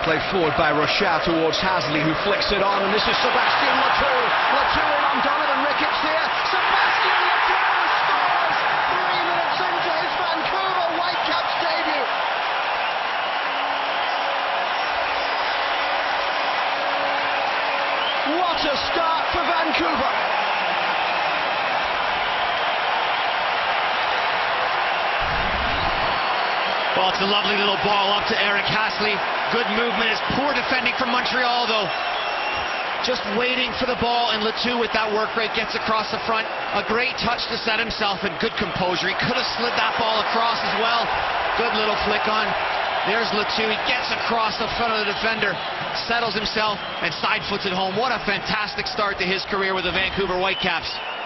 Played forward by Rochelle towards Hassli, who flicks it on, and this is Sebastien Le Toux. Le Toux in on Donovan Ricketts here. Sebastien Le Toux scores 3 minutes into his Vancouver Whitecaps debut. What a start for Vancouver. Well, it's a lovely little ball up to Eric Hassli. Good movement. It's poor defending from Montreal, though. Just waiting for the ball, and Le Toux with that work rate gets across the front. A great touch to set himself, and good composure. He could have slid that ball across as well. Good little flick on. There's Le Toux. He gets across the front of the defender, settles himself, and side foots it home. What a fantastic start to his career with the Vancouver Whitecaps.